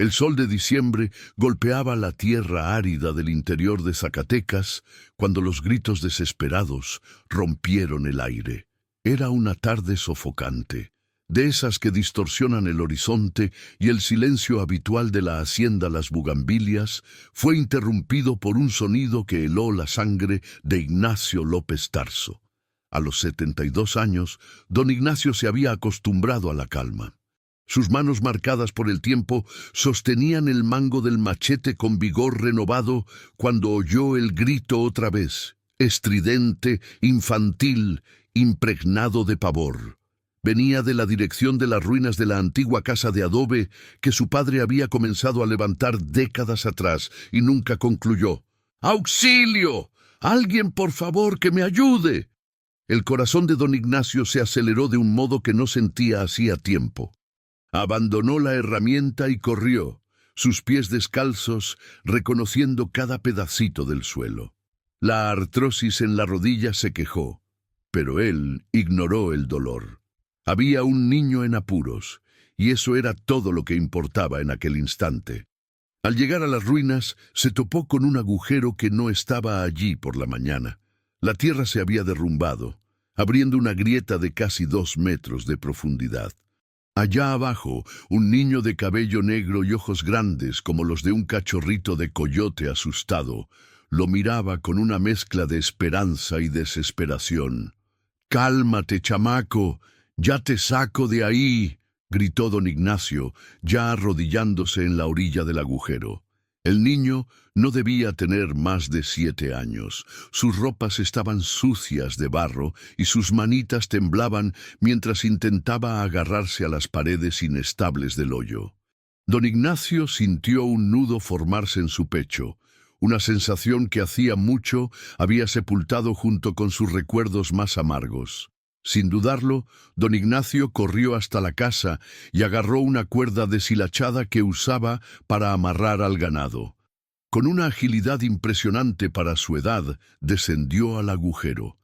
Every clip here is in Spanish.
El sol de diciembre golpeaba la tierra árida del interior de Zacatecas cuando los gritos desesperados rompieron el aire. Era una tarde sofocante, de esas que distorsionan el horizonte, y el silencio habitual de la hacienda Las Bugambilias fue interrumpido por un sonido que heló la sangre de Ignacio López Tarso. A los 72 años, don Ignacio se había acostumbrado a la calma. Sus manos marcadas por el tiempo sostenían el mango del machete con vigor renovado cuando oyó el grito otra vez, estridente, infantil, impregnado de pavor. Venía de la dirección de las ruinas de la antigua casa de adobe que su padre había comenzado a levantar décadas atrás y nunca concluyó. ¡Auxilio! ¡Alguien, por favor, que me ayude! El corazón de don Ignacio se aceleró de un modo que no sentía hacía tiempo. Abandonó la herramienta y corrió, sus pies descalzos, reconociendo cada pedacito del suelo. La artrosis en la rodilla se quejó, pero él ignoró el dolor. Había un niño en apuros, y eso era todo lo que importaba en aquel instante. Al llegar a las ruinas, se topó con un agujero que no estaba allí por la mañana. La tierra se había derrumbado, abriendo una grieta de casi 2 metros de profundidad. Allá abajo, un niño de cabello negro y ojos grandes como los de un cachorrito de coyote asustado, lo miraba con una mezcla de esperanza y desesperación. «¡Cálmate, chamaco! ¡Ya te saco de ahí!», gritó don Ignacio, ya arrodillándose en la orilla del agujero. El niño no debía tener más de 7 años. Sus ropas estaban sucias de barro y sus manitas temblaban mientras intentaba agarrarse a las paredes inestables del hoyo. Don Ignacio sintió un nudo formarse en su pecho, una sensación que hacía mucho había sepultado junto con sus recuerdos más amargos. Sin dudarlo, don Ignacio corrió hasta la casa y agarró una cuerda deshilachada que usaba para amarrar al ganado. Con una agilidad impresionante para su edad, descendió al agujero.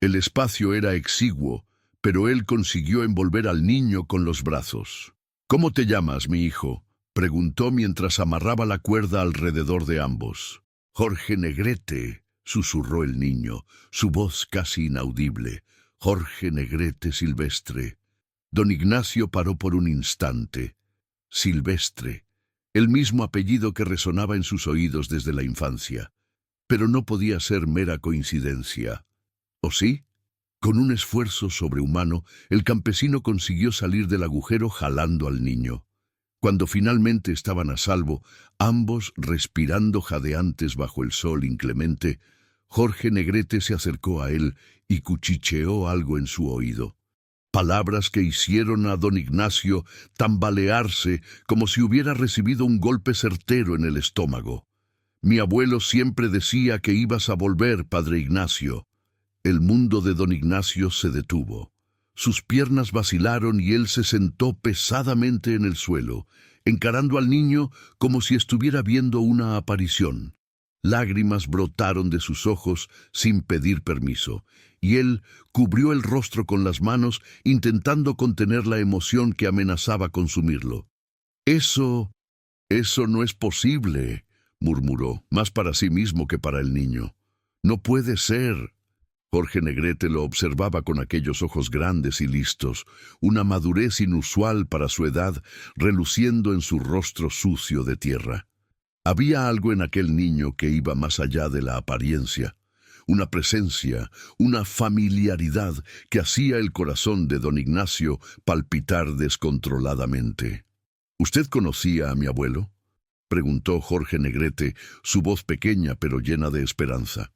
El espacio era exiguo, pero él consiguió envolver al niño con los brazos. «¿Cómo te llamas, mi hijo?», preguntó mientras amarraba la cuerda alrededor de ambos. «Jorge Negrete», susurró el niño, su voz casi inaudible. «Jorge Negrete Silvestre». Don Ignacio paró por un instante. Silvestre, el mismo apellido que resonaba en sus oídos desde la infancia. Pero no podía ser mera coincidencia. ¿O sí? Con un esfuerzo sobrehumano, el campesino consiguió salir del agujero jalando al niño. Cuando finalmente estaban a salvo, ambos respirando jadeantes bajo el sol inclemente, Jorge Negrete se acercó a él y cuchicheó algo en su oído. Palabras que hicieron a don Ignacio tambalearse como si hubiera recibido un golpe certero en el estómago. «Mi abuelo siempre decía que ibas a volver, padre Ignacio». El mundo de don Ignacio se detuvo. Sus piernas vacilaron y él se sentó pesadamente en el suelo, encarando al niño como si estuviera viendo una aparición. Lágrimas brotaron de sus ojos sin pedir permiso, y él cubrió el rostro con las manos intentando contener la emoción que amenazaba consumirlo. Eso no es posible», murmuró, más para sí mismo que para el niño. «No puede ser». Jorge Negrete lo observaba con aquellos ojos grandes y listos, una madurez inusual para su edad reluciendo en su rostro sucio de tierra. Había algo en aquel niño que iba más allá de la apariencia, una presencia, una familiaridad que hacía el corazón de don Ignacio palpitar descontroladamente. «¿Usted conocía a mi abuelo?», preguntó Jorge Negrete, su voz pequeña pero llena de esperanza.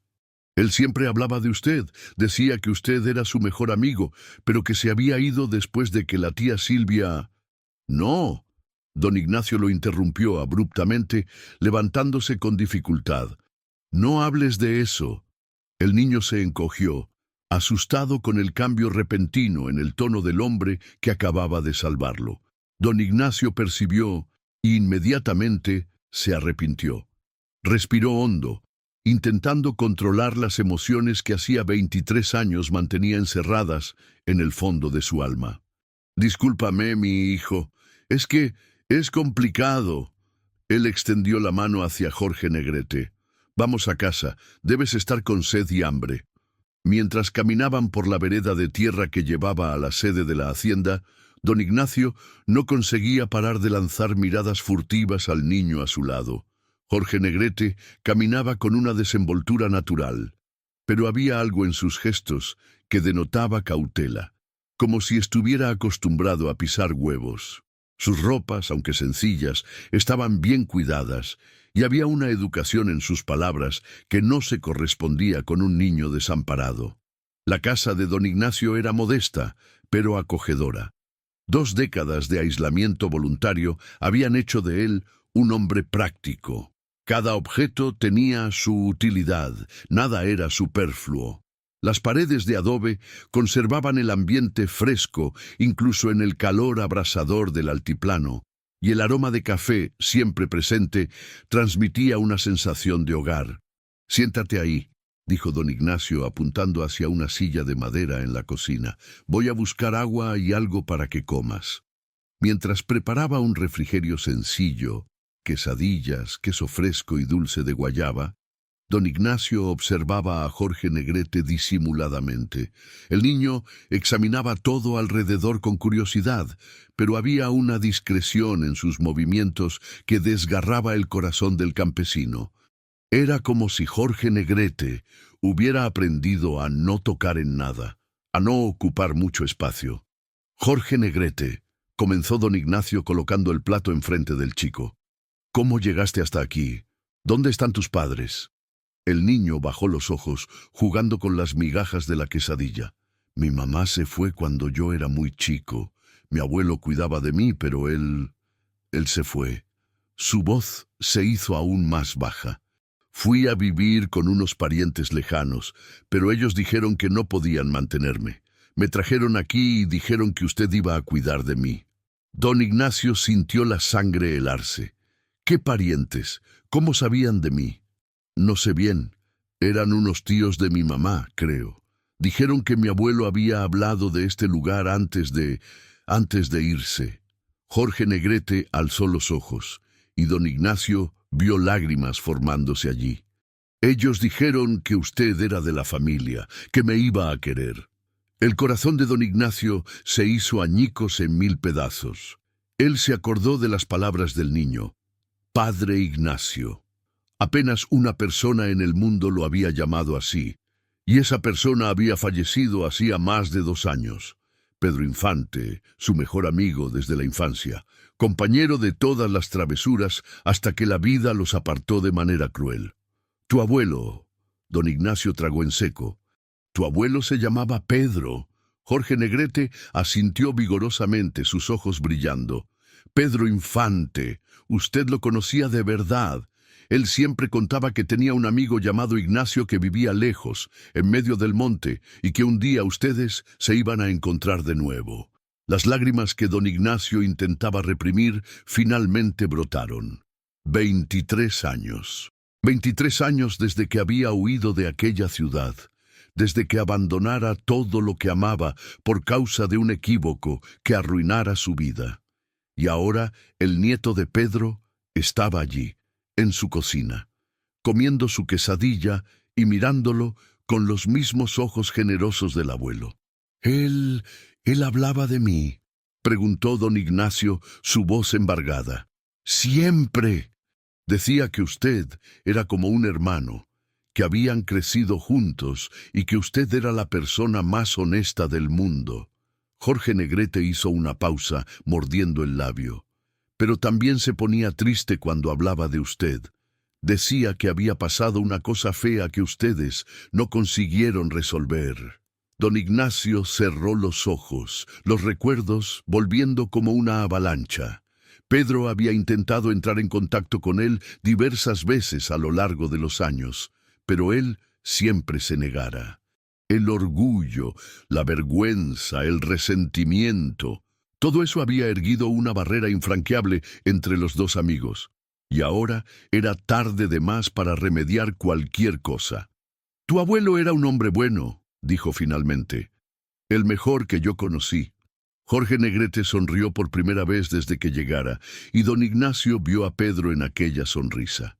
«Él siempre hablaba de usted, decía que usted era su mejor amigo, pero que se había ido después de que la tía Silvia...» «No». Don Ignacio lo interrumpió abruptamente, levantándose con dificultad. «No hables de eso». El niño se encogió, asustado con el cambio repentino en el tono del hombre que acababa de salvarlo. Don Ignacio percibió y inmediatamente se arrepintió. Respiró hondo, intentando controlar las emociones que hacía 23 años mantenía encerradas en el fondo de su alma. «Discúlpame, mi hijo, es que es complicado». Él extendió la mano hacia Jorge Negrete. Vamos a casa, debes estar con sed y hambre. Mientras caminaban por la vereda de tierra que llevaba a la sede de la hacienda, don Ignacio no conseguía parar de lanzar miradas furtivas al niño a su lado. Jorge Negrete caminaba con una desenvoltura natural, pero había algo en sus gestos que denotaba cautela, como si estuviera acostumbrado a pisar huevos. Sus ropas, aunque sencillas, estaban bien cuidadas, y había una educación en sus palabras que no se correspondía con un niño desamparado. La casa de don Ignacio era modesta, pero acogedora. 2 décadas de aislamiento voluntario habían hecho de él un hombre práctico. Cada objeto tenía su utilidad, nada era superfluo. Las paredes de adobe conservaban el ambiente fresco, incluso en el calor abrasador del altiplano, y el aroma de café, siempre presente, transmitía una sensación de hogar. «Siéntate ahí», dijo don Ignacio apuntando hacia una silla de madera en la cocina. «Voy a buscar agua y algo para que comas». Mientras preparaba un refrigerio sencillo, quesadillas, queso fresco y dulce de guayaba, don Ignacio observaba a Jorge Negrete disimuladamente. El niño examinaba todo alrededor con curiosidad, pero había una discreción en sus movimientos que desgarraba el corazón del campesino. Era como si Jorge Negrete hubiera aprendido a no tocar en nada, a no ocupar mucho espacio. «Jorge Negrete», comenzó don Ignacio colocando el plato enfrente del chico. «¿Cómo llegaste hasta aquí? ¿Dónde están tus padres?» El niño bajó los ojos, jugando con las migajas de la quesadilla. «Mi mamá se fue cuando yo era muy chico. Mi abuelo cuidaba de mí, pero él se fue». Su voz se hizo aún más baja. «Fui a vivir con unos parientes lejanos, pero ellos dijeron que no podían mantenerme. Me trajeron aquí y dijeron que usted iba a cuidar de mí». Don Ignacio sintió la sangre helarse. «¿Qué parientes? ¿Cómo sabían de mí?» «No sé bien. Eran unos tíos de mi mamá, creo. Dijeron que mi abuelo había hablado de este lugar antes de irse». Jorge Negrete alzó los ojos, y don Ignacio vio lágrimas formándose allí. «Ellos dijeron que usted era de la familia, que me iba a querer». El corazón de don Ignacio se hizo añicos en 1000 pedazos. Él se acordó de las palabras del niño. «Padre Ignacio». Apenas una persona en el mundo lo había llamado así, y esa persona había fallecido hacía más de 2 años. Pedro Infante, su mejor amigo desde la infancia, compañero de todas las travesuras hasta que la vida los apartó de manera cruel. «Tu abuelo», don Ignacio tragó en seco, «tu abuelo se llamaba Pedro». Jorge Negrete asintió vigorosamente, sus ojos brillando. «Pedro Infante, usted lo conocía de verdad». Él siempre contaba que tenía un amigo llamado Ignacio que vivía lejos, en medio del monte, y que un día ustedes se iban a encontrar de nuevo. Las lágrimas que don Ignacio intentaba reprimir finalmente brotaron. 23 años. 23 años desde que había huido de aquella ciudad, desde que abandonara todo lo que amaba por causa de un equívoco que arruinara su vida. Y ahora el nieto de Pedro estaba allí, en su cocina, comiendo su quesadilla y mirándolo con los mismos ojos generosos del abuelo. «¿Él hablaba de mí?», preguntó don Ignacio, su voz embargada. «Siempre. Decía que usted era como un hermano, que habían crecido juntos y que usted era la persona más honesta del mundo». Jorge Negrete hizo una pausa, mordiendo el labio. «Pero también se ponía triste cuando hablaba de usted. Decía que había pasado una cosa fea que ustedes no consiguieron resolver». Don Ignacio cerró los ojos, los recuerdos volviendo como una avalancha. Pedro había intentado entrar en contacto con él diversas veces a lo largo de los años, pero él siempre se negara. El orgullo, la vergüenza, el resentimiento, todo eso había erguido una barrera infranqueable entre los 2 amigos, y ahora era tarde de más para remediar cualquier cosa. «Tu abuelo era un hombre bueno», dijo finalmente, «el mejor que yo conocí. Jorge Negrete sonrió por primera vez desde que llegara, y don Ignacio vio a Pedro en aquella sonrisa.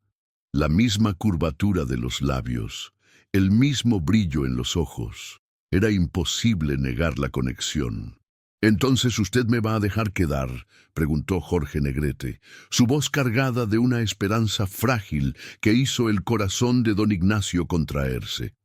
La misma curvatura de los labios, el mismo brillo en los ojos. Era imposible negar la conexión. «¿Entonces usted me va a dejar quedar?», preguntó Jorge Negrete, su voz cargada de una esperanza frágil que hizo el corazón de don Ignacio contraerse.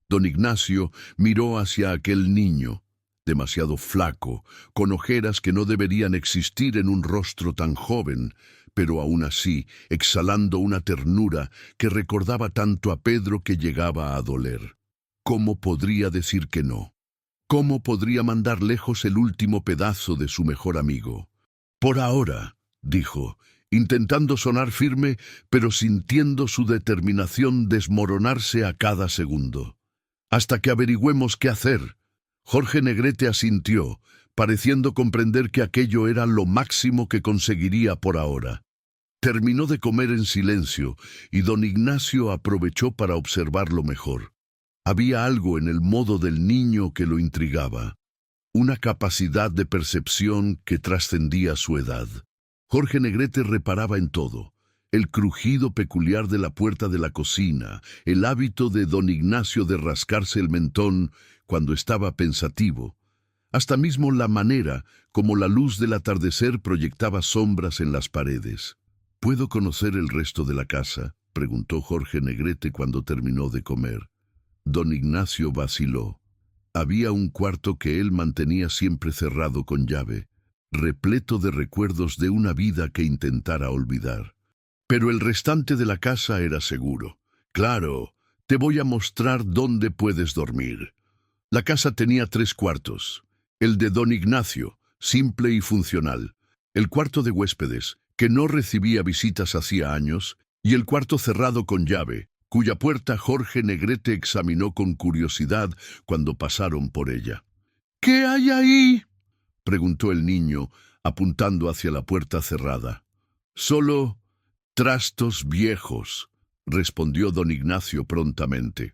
Don Ignacio miró hacia aquel niño, demasiado flaco, con ojeras que no deberían existir en un rostro tan joven, pero aún así exhalando una ternura que recordaba tanto a Pedro que llegaba a doler. ¿Cómo podría decir que no? ¿Cómo podría mandar lejos el último pedazo de su mejor amigo? «Por ahora», dijo, intentando sonar firme, pero sintiendo su determinación desmoronarse a cada segundo. «Hasta que averigüemos qué hacer». Jorge Negrete asintió, pareciendo comprender que aquello era lo máximo que conseguiría por ahora. Terminó de comer en silencio, y don Ignacio aprovechó para observarlo mejor. Había algo en el modo del niño que lo intrigaba, una capacidad de percepción que trascendía su edad. Jorge Negrete reparaba en todo: el crujido peculiar de la puerta de la cocina, el hábito de don Ignacio de rascarse el mentón cuando estaba pensativo, hasta mismo la manera como la luz del atardecer proyectaba sombras en las paredes. «¿Puedo conocer el resto de la casa?», preguntó Jorge Negrete cuando terminó de comer. Don Ignacio vaciló. Había un cuarto que él mantenía siempre cerrado con llave, repleto de recuerdos de una vida que intentara olvidar. Pero el restante de la casa era seguro. «Claro, te voy a mostrar dónde puedes dormir». La casa tenía 3 cuartos. El de don Ignacio, simple y funcional. El cuarto de huéspedes, que no recibía visitas hacía años, y el cuarto cerrado con llave, cuya puerta Jorge Negrete examinó con curiosidad cuando pasaron por ella. «¿Qué hay ahí?», preguntó el niño, apuntando hacia la puerta cerrada. «Solo trastos viejos», respondió don Ignacio prontamente.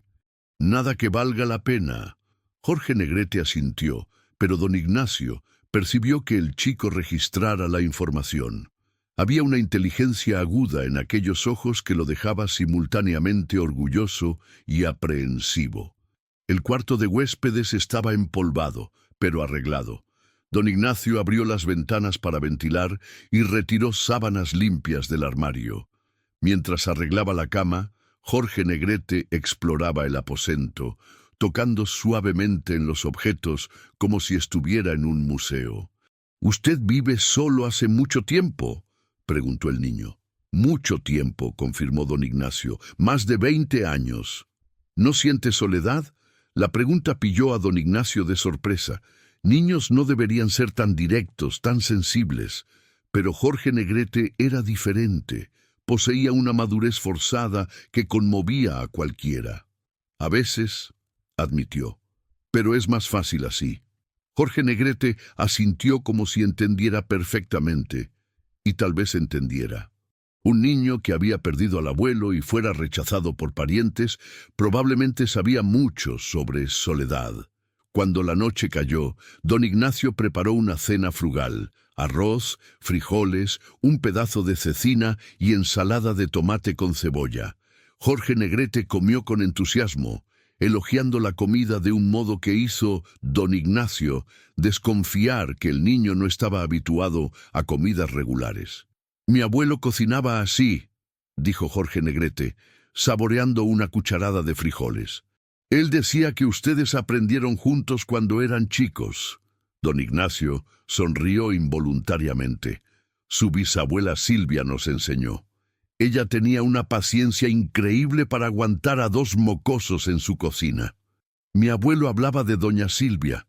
«Nada que valga la pena». Jorge Negrete asintió, pero don Ignacio percibió que el chico registrara la información. Había una inteligencia aguda en aquellos ojos que lo dejaba simultáneamente orgulloso y aprehensivo. El cuarto de huéspedes estaba empolvado, pero arreglado. Don Ignacio abrió las ventanas para ventilar y retiró sábanas limpias del armario. Mientras arreglaba la cama, Jorge Negrete exploraba el aposento, tocando suavemente en los objetos como si estuviera en un museo. «¿Usted vive solo hace mucho tiempo?», preguntó el niño. «Mucho tiempo», confirmó don Ignacio, «más de 20 años». «¿No siente soledad?». La pregunta pilló a don Ignacio de sorpresa. Niños no deberían ser tan directos, tan sensibles. Pero Jorge Negrete era diferente. Poseía una madurez forzada que conmovía a cualquiera. «A veces», admitió, «pero es más fácil así». Jorge Negrete asintió como si entendiera perfectamente, y tal vez entendiera. Un niño que había perdido al abuelo y fuera rechazado por parientes probablemente sabía mucho sobre soledad. Cuando la noche cayó, don Ignacio preparó una cena frugal: arroz, frijoles, un pedazo de cecina y ensalada de tomate con cebolla. Jorge Negrete comió con entusiasmo, elogiando la comida de un modo que hizo don Ignacio desconfiar que el niño no estaba habituado a comidas regulares. «Mi abuelo cocinaba así», dijo Jorge Negrete, saboreando una cucharada de frijoles. «Él decía que ustedes aprendieron juntos cuando eran chicos». Don Ignacio sonrió involuntariamente. «Su bisabuela Silvia nos enseñó. Ella tenía una paciencia increíble para aguantar a 2 mocosos en su cocina. Mi abuelo hablaba de doña Silvia.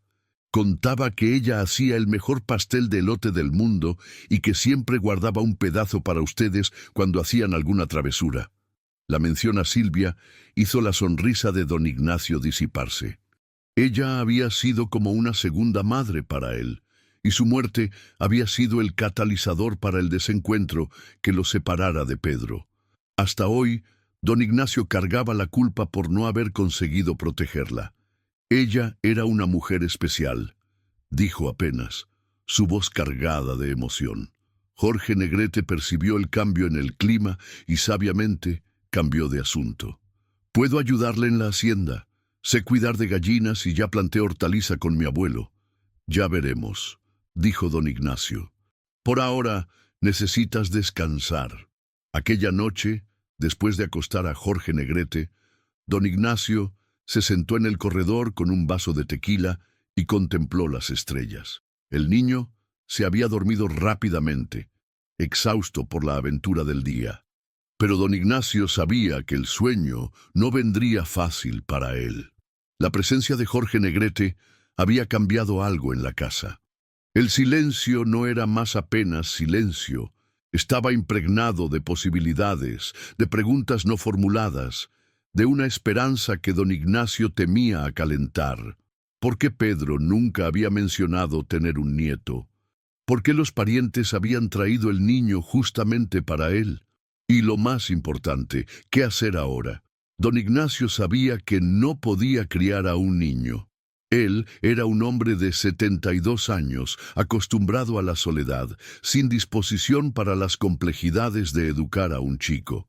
Contaba que ella hacía el mejor pastel de elote del mundo y que siempre guardaba un pedazo para ustedes cuando hacían alguna travesura». La mención a Silvia hizo la sonrisa de don Ignacio disiparse. Ella había sido como una segunda madre para él, y su muerte había sido el catalizador para el desencuentro que lo separara de Pedro. Hasta hoy, don Ignacio cargaba la culpa por no haber conseguido protegerla. «Ella era una mujer especial», dijo apenas. su voz cargada de emoción. Jorge Negrete percibió el cambio en el clima y sabiamente cambió de asunto. «Puedo ayudarle en la hacienda. Sé cuidar de gallinas y ya planté hortaliza con mi abuelo». «Ya veremos», dijo don Ignacio. «Por ahora necesitas descansar». Aquella noche, después de acostar a Jorge Negrete, don Ignacio se sentó en el corredor con un vaso de tequila y contempló las estrellas. El niño se había dormido rápidamente, exhausto por la aventura del día. Pero don Ignacio sabía que el sueño no vendría fácil para él. La presencia de Jorge Negrete había cambiado algo en la casa. El silencio no era más apenas silencio, estaba impregnado de posibilidades, de preguntas no formuladas, de una esperanza que don Ignacio temía acalentar. ¿Por qué Pedro nunca había mencionado tener un nieto? ¿Por qué los parientes habían traído el niño justamente para él? Y lo más importante, ¿qué hacer ahora? Don Ignacio sabía que no podía criar a un niño. Él era un hombre de 72 años, acostumbrado a la soledad, sin disposición para las complejidades de educar a un chico.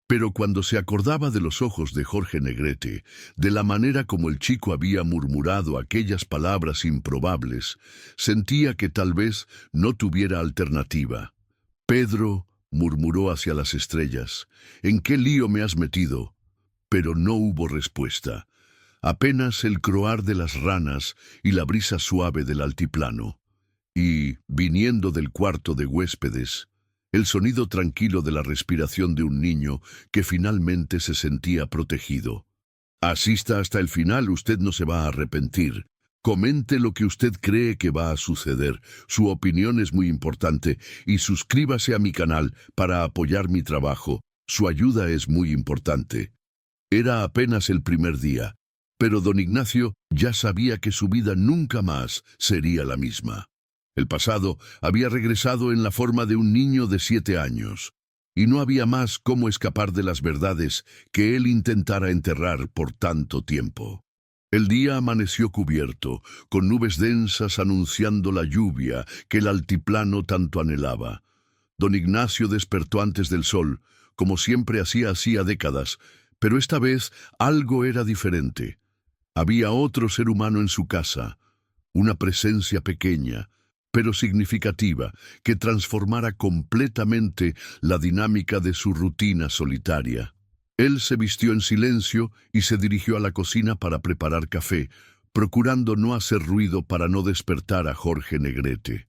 Pero cuando se acordaba de los ojos de Jorge Negrete, de la manera como el chico había murmurado aquellas palabras improbables, sentía que tal vez no tuviera alternativa. «Pedro», murmuró hacia las estrellas, «¿en qué lío me has metido?» Pero no hubo respuesta. Apenas el croar de las ranas y la brisa suave del altiplano. Y, viniendo del cuarto de huéspedes, el sonido tranquilo de la respiración de un niño que finalmente se sentía protegido. «Asista hasta el final, usted no se va a arrepentir. Comente lo que usted cree que va a suceder. Su opinión es muy importante y suscríbase a mi canal para apoyar mi trabajo. Su ayuda es muy importante». Era apenas el primer día, pero don Ignacio ya sabía que su vida nunca más sería la misma. El pasado había regresado en la forma de un niño de 7 años, y no había más cómo escapar de las verdades que él intentara enterrar por tanto tiempo. El día amaneció cubierto, con nubes densas anunciando la lluvia que el altiplano tanto anhelaba. Don Ignacio despertó antes del sol, como siempre hacía décadas, pero esta vez algo era diferente. Había otro ser humano en su casa, una presencia pequeña, pero significativa, que transformara completamente la dinámica de su rutina solitaria. Él se vistió en silencio y se dirigió a la cocina para preparar café, procurando no hacer ruido para no despertar a Jorge Negrete.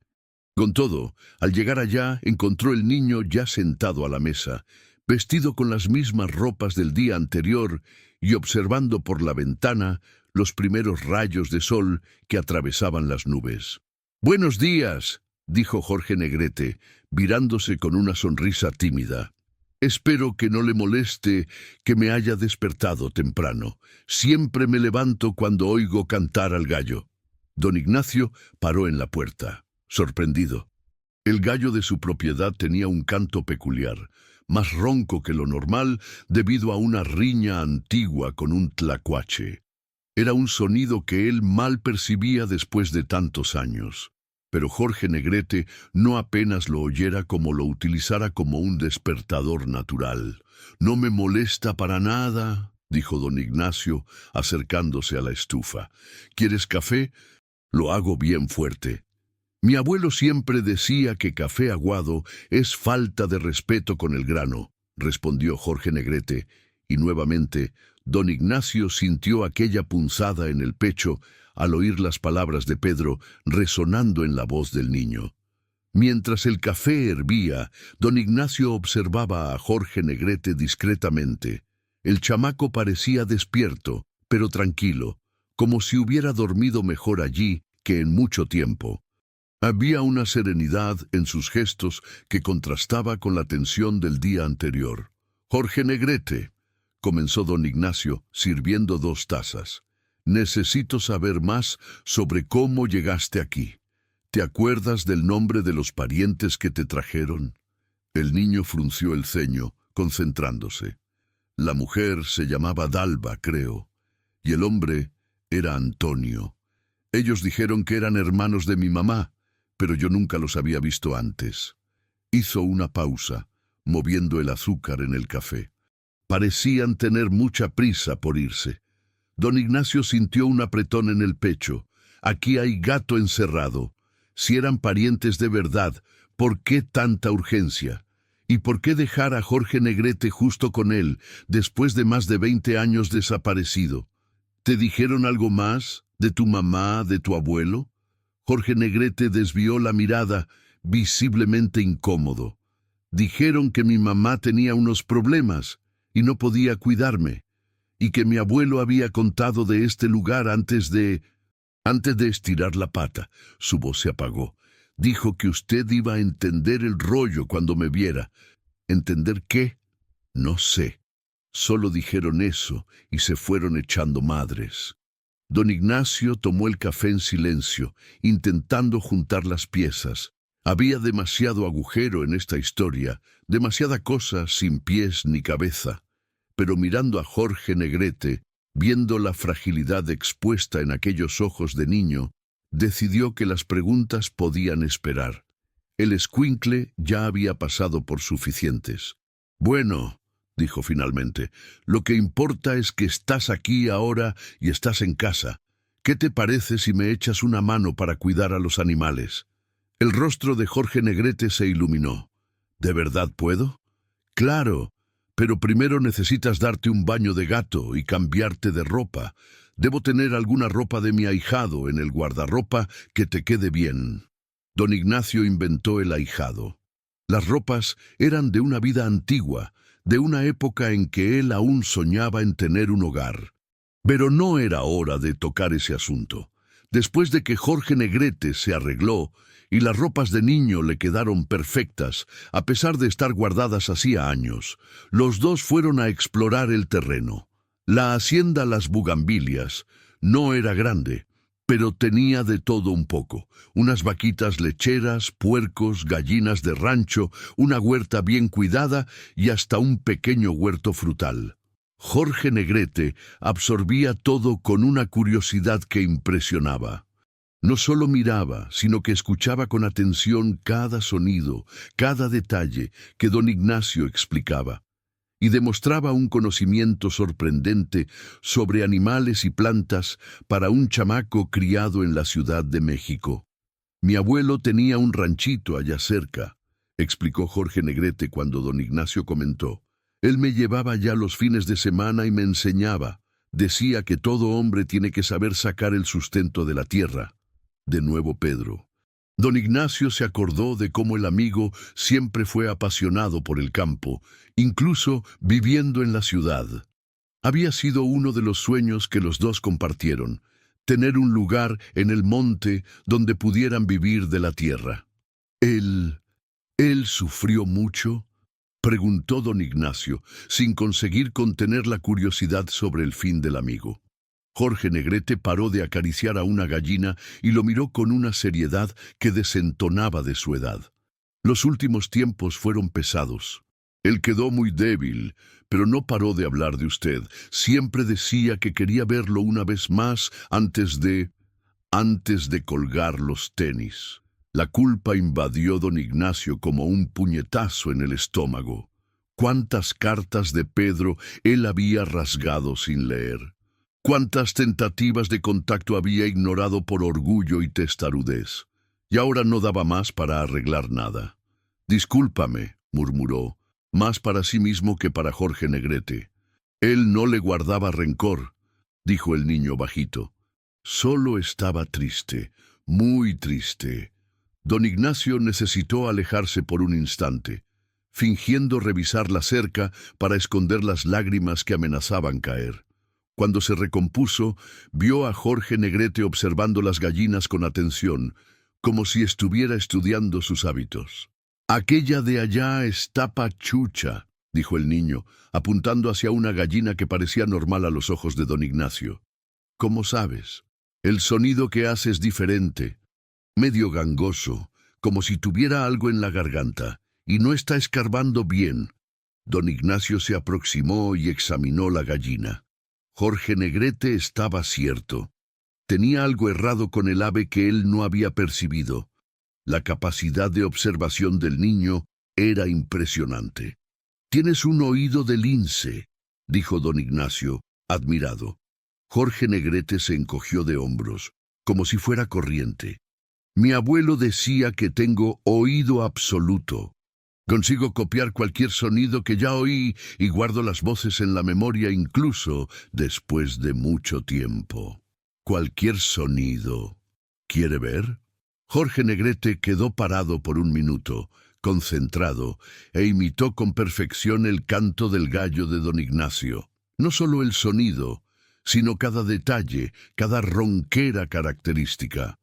Con todo, al llegar allá, encontró el niño ya sentado a la mesa, vestido con las mismas ropas del día anterior y observando por la ventana los primeros rayos de sol que atravesaban las nubes. «Buenos días», dijo Jorge Negrete, virándose con una sonrisa tímida. «Espero que no le moleste que me haya despertado temprano. Siempre me levanto cuando oigo cantar al gallo». Don Ignacio paró en la puerta, sorprendido. El gallo de su propiedad tenía un canto peculiar, más ronco que lo normal debido a una riña antigua con un tlacuache. Era un sonido que él mal percibía después de tantos años. Pero Jorge Negrete no apenas lo oyera como lo utilizara como un despertador natural. «No me molesta para nada», dijo don Ignacio, acercándose a la estufa. «¿Quieres café? Lo hago bien fuerte». «Mi abuelo siempre decía que café aguado es falta de respeto con el grano», respondió Jorge Negrete, y nuevamente don Ignacio sintió aquella punzada en el pecho al oír las palabras de Pedro resonando en la voz del niño. Mientras el café hervía, don Ignacio observaba a Jorge Negrete discretamente. El chamaco parecía despierto, pero tranquilo, como si hubiera dormido mejor allí que en mucho tiempo. Había una serenidad en sus gestos que contrastaba con la tensión del día anterior. «Jorge Negrete», comenzó don Ignacio, sirviendo 2 tazas. «Necesito saber más sobre cómo llegaste aquí. ¿Te acuerdas del nombre de los parientes que te trajeron?» El niño frunció el ceño, concentrándose. La mujer se llamaba Dalva, creo, y el hombre era Antonio. Ellos dijeron que eran hermanos de mi mamá. pero yo nunca los había visto antes. Hizo una pausa, moviendo el azúcar en el café. Parecían tener mucha prisa por irse. Don Ignacio sintió un apretón en el pecho. Aquí hay gato encerrado. Si eran parientes de verdad, ¿por qué tanta urgencia? ¿Y por qué dejar a Jorge Negrete justo con él, después de más de 20 años desaparecido? ¿Te dijeron algo más? ¿De tu mamá, de tu abuelo? Jorge Negrete desvió la mirada, visiblemente incómodo. Dijeron que mi mamá tenía unos problemas y no podía cuidarme, y que mi abuelo había contado de este lugar antes de estirar la pata. Su voz se apagó. Dijo que usted iba a entender el rollo cuando me viera. ¿Entender qué? No sé. Solo dijeron eso y se fueron echando madres. Don Ignacio tomó el café en silencio, intentando juntar las piezas. Había demasiado agujero en esta historia, demasiada cosa sin pies ni cabeza. Pero mirando a Jorge Negrete, viendo la fragilidad expuesta en aquellos ojos de niño, decidió que las preguntas podían esperar. El escuincle ya había pasado por suficientes. Bueno, dijo finalmente, lo que importa es que estás aquí ahora y estás en casa. ¿Qué te parece si me echas una mano para cuidar a los animales? El rostro de Jorge Negrete se iluminó. ¿De verdad puedo? Claro, pero primero necesitas darte un baño de gato y cambiarte de ropa. Debo tener alguna ropa de mi ahijado en el guardarropa que te quede bien. Don Ignacio inventó el ahijado. Las ropas eran de una vida antigua, de una época en que él aún soñaba en tener un hogar. Pero no era hora de tocar ese asunto. Después de que Jorge Negrete se arregló y las ropas de niño le quedaron perfectas, a pesar de estar guardadas hacía años, los dos fueron a explorar el terreno. La hacienda Las Bugambilias no era grande, pero tenía de todo un poco. Unas vaquitas lecheras, puercos, gallinas de rancho, una huerta bien cuidada y hasta un pequeño huerto frutal. Jorge Negrete absorbía todo con una curiosidad que impresionaba. No solo miraba, sino que escuchaba con atención cada sonido, cada detalle que don Ignacio explicaba, y demostraba un conocimiento sorprendente sobre animales y plantas para un chamaco criado en la Ciudad de México. Mi abuelo tenía un ranchito allá cerca, explicó Jorge Negrete cuando don Ignacio comentó. Él me llevaba ya los fines de semana y me enseñaba. Decía que todo hombre tiene que saber sacar el sustento de la tierra. De nuevo Pedro. Don Ignacio se acordó de cómo el amigo siempre fue apasionado por el campo, incluso viviendo en la ciudad. Había sido uno de los sueños que los dos compartieron, tener un lugar en el monte donde pudieran vivir de la tierra. ¿Él sufrió mucho?, preguntó don Ignacio, sin conseguir contener la curiosidad sobre el fin del amigo. Jorge Negrete paró de acariciar a una gallina y lo miró con una seriedad que desentonaba de su edad. Los últimos tiempos fueron pesados. Él quedó muy débil, pero no paró de hablar de usted. Siempre decía que quería verlo una vez más antes de colgar los tenis. La culpa invadió don Ignacio como un puñetazo en el estómago. ¿Cuántas cartas de Pedro él había rasgado sin leer? ¿Cuántas tentativas de contacto había ignorado por orgullo y testarudez? Y ahora no daba más para arreglar nada. «Discúlpame», murmuró, más para sí mismo que para Jorge Negrete. Él no le guardaba rencor, dijo el niño bajito. Solo estaba triste, muy triste. Don Ignacio necesitó alejarse por un instante, fingiendo revisar la cerca para esconder las lágrimas que amenazaban caer. Cuando se recompuso, vio a Jorge Negrete observando las gallinas con atención, como si estuviera estudiando sus hábitos. «Aquella de allá está pachucha», dijo el niño, apuntando hacia una gallina que parecía normal a los ojos de don Ignacio. «¿Cómo sabes? El sonido que hace es diferente, medio gangoso, como si tuviera algo en la garganta, y no está escarbando bien». Don Ignacio se aproximó y examinó la gallina. Jorge Negrete estaba cierto. Tenía algo errado con el ave que él no había percibido. La capacidad de observación del niño era impresionante. «Tienes un oído de lince», dijo don Ignacio, admirado. Jorge Negrete se encogió de hombros, como si fuera corriente. «Mi abuelo decía que tengo oído absoluto. Consigo copiar cualquier sonido que ya oí y guardo las voces en la memoria incluso después de mucho tiempo. Cualquier sonido. ¿Quiere ver?» Jorge Negrete quedó parado por un minuto, concentrado, e imitó con perfección el canto del gallo de don Ignacio. No solo el sonido, sino cada detalle, cada ronquera característica.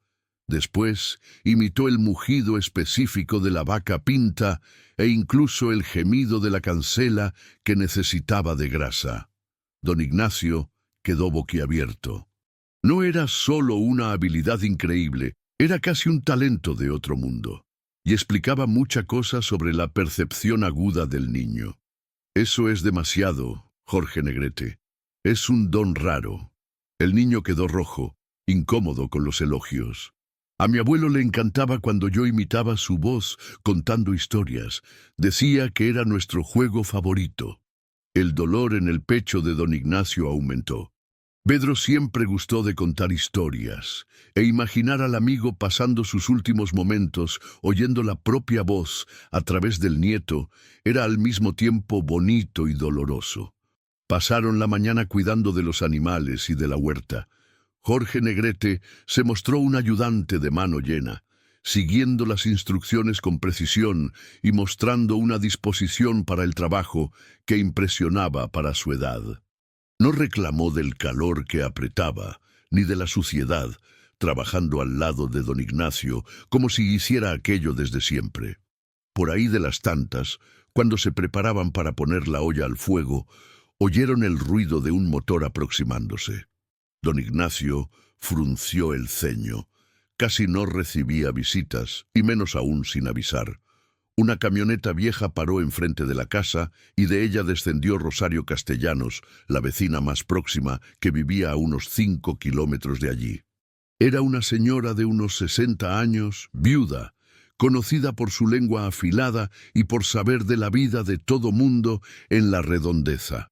Después imitó el mugido específico de la vaca pinta e incluso el gemido de la cancela que necesitaba de grasa. Don Ignacio quedó boquiabierto. No era solo una habilidad increíble, era casi un talento de otro mundo, y explicaba mucha cosa sobre la percepción aguda del niño. «Eso es demasiado, Jorge Negrete. Es un don raro». El niño quedó rojo, incómodo con los elogios. A mi abuelo le encantaba cuando yo imitaba su voz contando historias. Decía que era nuestro juego favorito. El dolor en el pecho de don Ignacio aumentó. Pedro siempre gustó de contar historias e imaginar al amigo pasando sus últimos momentos oyendo la propia voz a través del nieto era al mismo tiempo bonito y doloroso. Pasaron la mañana cuidando de los animales y de la huerta. Jorge Negrete se mostró un ayudante de mano llena, siguiendo las instrucciones con precisión y mostrando una disposición para el trabajo que impresionaba para su edad. No reclamó del calor que apretaba, ni de la suciedad, trabajando al lado de don Ignacio, como si hiciera aquello desde siempre. Por ahí de las tantas, cuando se preparaban para poner la olla al fuego, oyeron el ruido de un motor aproximándose. Don Ignacio frunció el ceño. Casi no recibía visitas, y menos aún sin avisar. Una camioneta vieja paró enfrente de la casa y de ella descendió Rosario Castellanos, la vecina más próxima, que vivía a unos 5 kilómetros de allí. Era una señora de unos 60 años, viuda, conocida por su lengua afilada y por saber de la vida de todo mundo en la redondeza.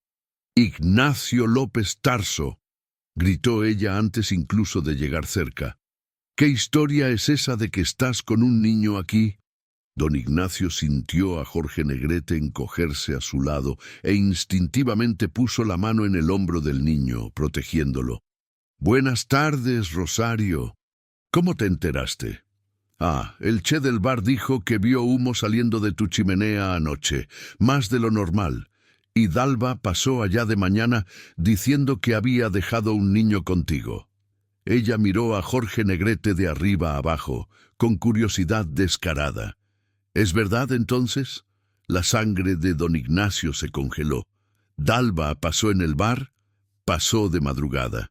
«Ignacio López Tarso», gritó ella antes incluso de llegar cerca. «¿Qué historia es esa de que estás con un niño aquí?» Don Ignacio sintió a Jorge Negrete encogerse a su lado e instintivamente puso la mano en el hombro del niño, protegiéndolo. «Buenas tardes, Rosario. ¿Cómo te enteraste?» «Ah, el che del bar dijo que vio humo saliendo de tu chimenea anoche, más de lo normal. Y Dalva pasó allá de mañana diciendo que había dejado un niño contigo». Ella miró a Jorge Negrete de arriba a abajo, con curiosidad descarada. «¿Es verdad, entonces?» La sangre de don Ignacio se congeló. «¿Dalva pasó en el bar?» «Pasó de madrugada.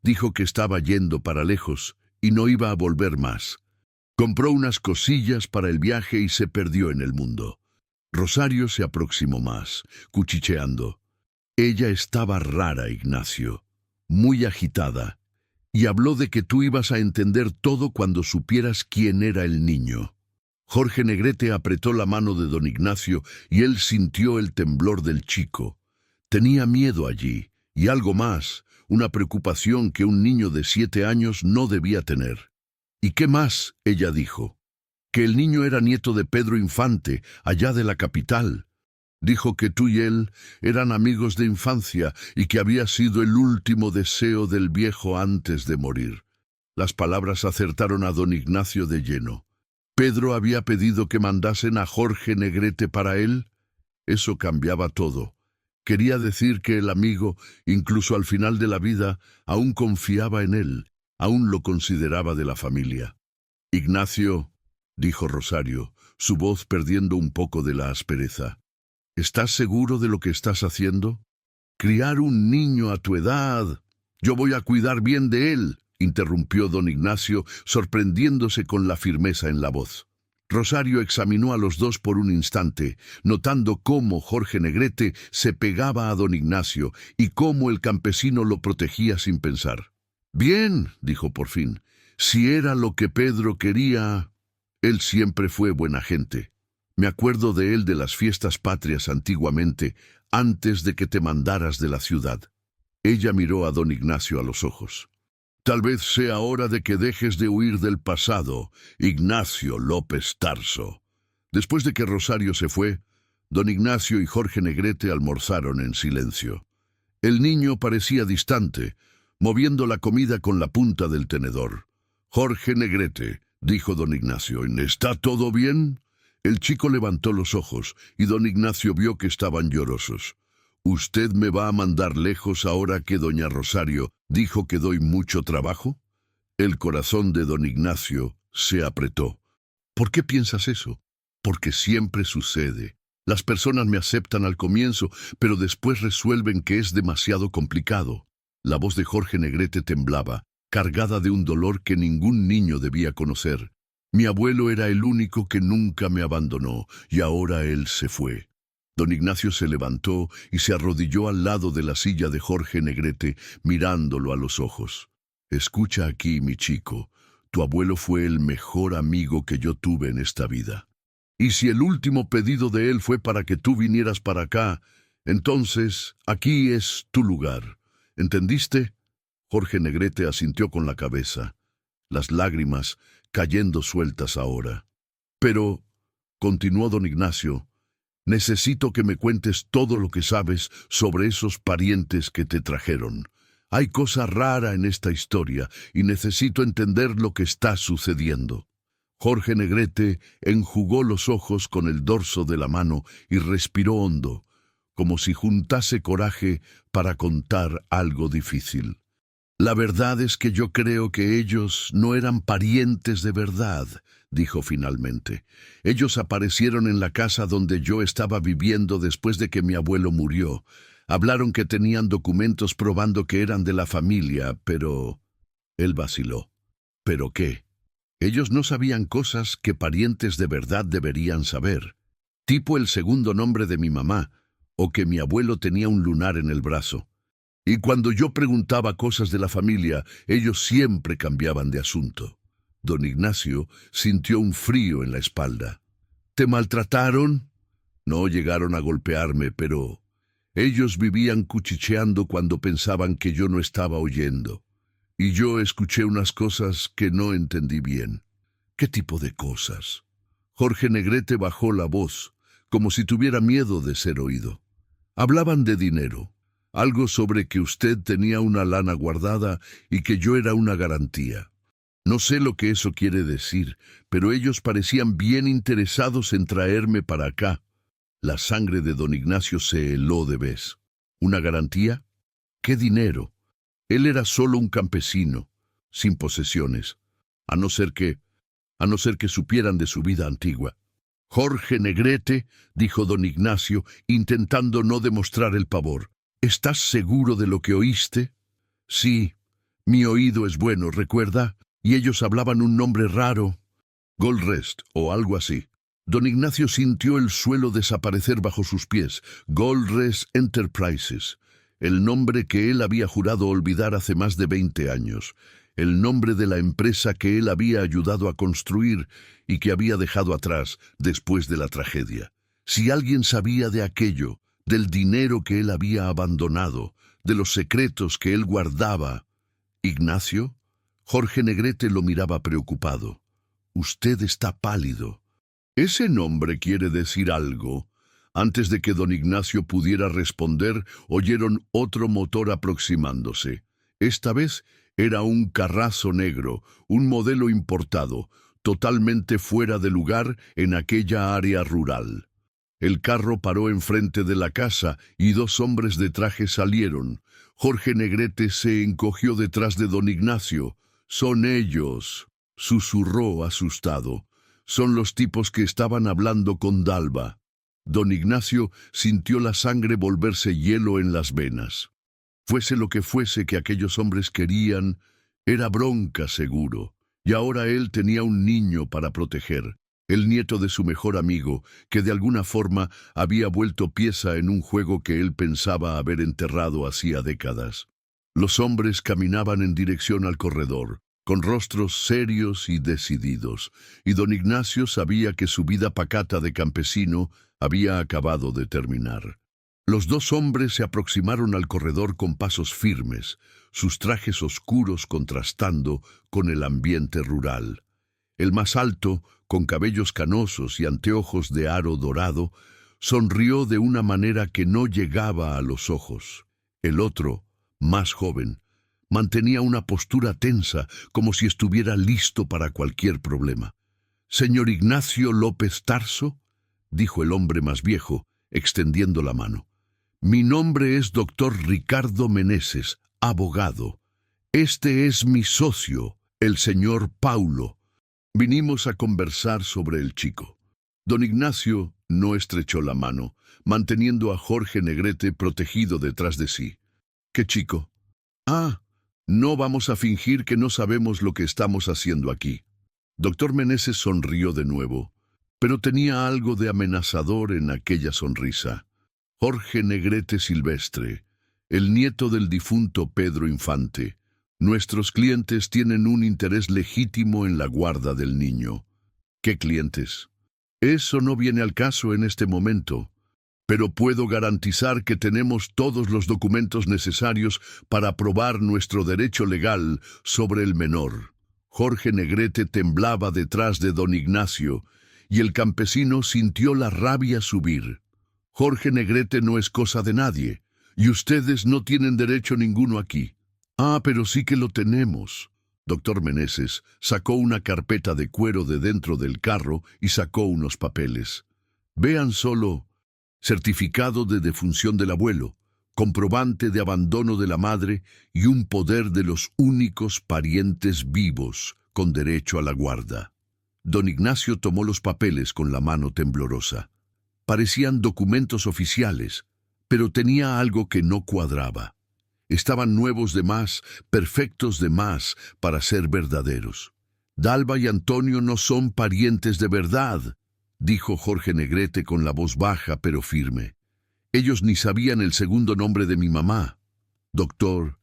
Dijo que estaba yendo para lejos y no iba a volver más. Compró unas cosillas para el viaje y se perdió en el mundo». Rosario se aproximó más, cuchicheando. «Ella estaba rara, Ignacio, muy agitada, y habló de que tú ibas a entender todo cuando supieras quién era el niño». Jorge Negrete apretó la mano de don Ignacio y él sintió el temblor del chico. Tenía miedo allí, y algo más, una preocupación que un niño de 7 años no debía tener. «¿Y qué más?», ella dijo. «Que el niño era nieto de Pedro Infante, allá de la capital. Dijo que tú y él eran amigos de infancia y que había sido el último deseo del viejo antes de morir». Las palabras acertaron a don Ignacio de lleno. ¿Pedro había pedido que mandasen a Jorge Negrete para él? Eso cambiaba todo. Quería decir que el amigo, incluso al final de la vida, aún confiaba en él, aún lo consideraba de la familia. «Ignacio», dijo Rosario, su voz perdiendo un poco de la aspereza, «¿estás seguro de lo que estás haciendo? Criar un niño a tu edad. Yo voy a cuidar bien de él», interrumpió don Ignacio, sorprendiéndose con la firmeza en la voz. Rosario examinó a los dos por un instante, notando cómo Jorge Negrete se pegaba a don Ignacio y cómo el campesino lo protegía sin pensar. «Bien», dijo por fin, «si era lo que Pedro quería». Él siempre fue buena gente. Me acuerdo de él de las fiestas patrias antiguamente, antes de que te mandaras de la ciudad. Ella miró a don Ignacio a los ojos. Tal vez sea hora de que dejes de huir del pasado, Ignacio López Tarso. Después de que Rosario se fue, don Ignacio y Jorge Negrete almorzaron en silencio. El niño parecía distante, moviendo la comida con la punta del tenedor. Jorge Negrete, dijo don Ignacio, ¿está todo bien? El chico levantó los ojos y don Ignacio vio que estaban llorosos. ¿Usted me va a mandar lejos ahora que doña Rosario dijo que doy mucho trabajo? El corazón de don Ignacio se apretó. ¿Por qué piensas eso? Porque siempre sucede. Las personas me aceptan al comienzo, pero después resuelven que es demasiado complicado. La voz de Jorge Negrete temblaba, cargada de un dolor que ningún niño debía conocer. Mi abuelo era el único que nunca me abandonó, y ahora él se fue. Don Ignacio se levantó y se arrodilló al lado de la silla de Jorge Negrete, mirándolo a los ojos. Escucha aquí, mi chico, tu abuelo fue el mejor amigo que yo tuve en esta vida. Y si el último pedido de él fue para que tú vinieras para acá, entonces aquí es tu lugar. ¿Entendiste? Jorge Negrete asintió con la cabeza, las lágrimas cayendo sueltas ahora. Pero, continuó don Ignacio, necesito que me cuentes todo lo que sabes sobre esos parientes que te trajeron. Hay cosa rara en esta historia y necesito entender lo que está sucediendo. Jorge Negrete enjugó los ojos con el dorso de la mano y respiró hondo, como si juntase coraje para contar algo difícil. La verdad es que yo creo que ellos no eran parientes de verdad, dijo finalmente. Ellos aparecieron en la casa donde yo estaba viviendo después de que mi abuelo murió. Hablaron que tenían documentos probando que eran de la familia, pero... Él vaciló. ¿Pero qué? Ellos no sabían cosas que parientes de verdad deberían saber. Tipo el segundo nombre de mi mamá, o que mi abuelo tenía un lunar en el brazo. Y cuando yo preguntaba cosas de la familia, ellos siempre cambiaban de asunto. Don Ignacio sintió un frío en la espalda. ¿Te maltrataron? No llegaron a golpearme, pero ellos vivían cuchicheando cuando pensaban que yo no estaba oyendo. Y yo escuché unas cosas que no entendí bien. ¿Qué tipo de cosas? Jorge Negrete bajó la voz, como si tuviera miedo de ser oído. Hablaban de dinero. Algo sobre que usted tenía una lana guardada y que yo era una garantía. No sé lo que eso quiere decir, pero ellos parecían bien interesados en traerme para acá. La sangre de don Ignacio se heló de vez. ¿Una garantía? ¿Qué dinero? Él era solo un campesino, sin posesiones, a no ser que supieran de su vida antigua. Jorge Negrete, dijo don Ignacio, intentando no demostrar el pavor. ¿Estás seguro de lo que oíste? Sí, mi oído es bueno, ¿recuerda? Y ellos hablaban un nombre raro. Goldrest, o algo así. Don Ignacio sintió el suelo desaparecer bajo sus pies. Goldrest Enterprises, el nombre que él había jurado olvidar hace más de 20 años. El nombre de la empresa que él había ayudado a construir y que había dejado atrás después de la tragedia. Si alguien sabía de aquello, del dinero que él había abandonado, de los secretos que él guardaba. ¿Ignacio? Jorge Negrete lo miraba preocupado. Usted está pálido. ¿Ese nombre quiere decir algo? Antes de que don Ignacio pudiera responder, oyeron otro motor aproximándose. Esta vez era un carrazo negro, un modelo importado, totalmente fuera de lugar en aquella área rural. El carro paró enfrente de la casa y dos hombres de traje salieron. Jorge Negrete se encogió detrás de don Ignacio. «Son ellos», susurró asustado. «Son los tipos que estaban hablando con Dalva». Don Ignacio sintió la sangre volverse hielo en las venas. Fuese lo que fuese que aquellos hombres querían, era bronca seguro. Y ahora él tenía un niño para proteger. El nieto de su mejor amigo, que de alguna forma había vuelto pieza en un juego que él pensaba haber enterrado hacía décadas. Los hombres caminaban en dirección al corredor. con rostros serios y decididos, y don Ignacio sabía que su vida pacata de campesino había acabado de terminar. Los dos hombres se aproximaron al corredor con pasos firmes, sus trajes oscuros contrastando con el ambiente rural. El más alto, con cabellos canosos y anteojos de aro dorado, sonrió de una manera que no llegaba a los ojos. El otro, más joven, mantenía una postura tensa, como si estuviera listo para cualquier problema. «Señor Ignacio López Tarso», dijo el hombre más viejo, extendiendo la mano. «Mi nombre es doctor Ricardo Meneses, abogado. Este es mi socio, el señor Paulo. Vinimos a conversar sobre el chico». Don Ignacio no estrechó la mano, manteniendo a Jorge Negrete protegido detrás de sí. «¿Qué chico?» «Ah, no vamos a fingir que no sabemos lo que estamos haciendo aquí». Doctor Meneses sonrió de nuevo, pero tenía algo de amenazador en aquella sonrisa. «Jorge Negrete Silvestre, el nieto del difunto Pedro Infante. Nuestros clientes tienen un interés legítimo en la guarda del niño». «¿Qué clientes?» «Eso no viene al caso en este momento, pero puedo garantizar que tenemos todos los documentos necesarios para probar nuestro derecho legal sobre el menor». Jorge Negrete temblaba detrás de don Ignacio, y el campesino sintió la rabia subir. «Jorge Negrete no es cosa de nadie, y ustedes no tienen derecho ninguno aquí». «Ah, pero sí que lo tenemos». Doctor Meneses sacó una carpeta de cuero de dentro del carro y sacó unos papeles. «Vean solo: certificado de defunción del abuelo, comprobante de abandono de la madre y un poder de los únicos parientes vivos con derecho a la guarda». Don Ignacio tomó los papeles con la mano temblorosa. Parecían documentos oficiales, pero tenía algo que no cuadraba. Estaban nuevos de más, perfectos de más, para ser verdaderos. «Dalva y Antonio no son parientes de verdad», dijo Jorge Negrete con la voz baja pero firme. «Ellos ni sabían el segundo nombre de mi mamá». Doctor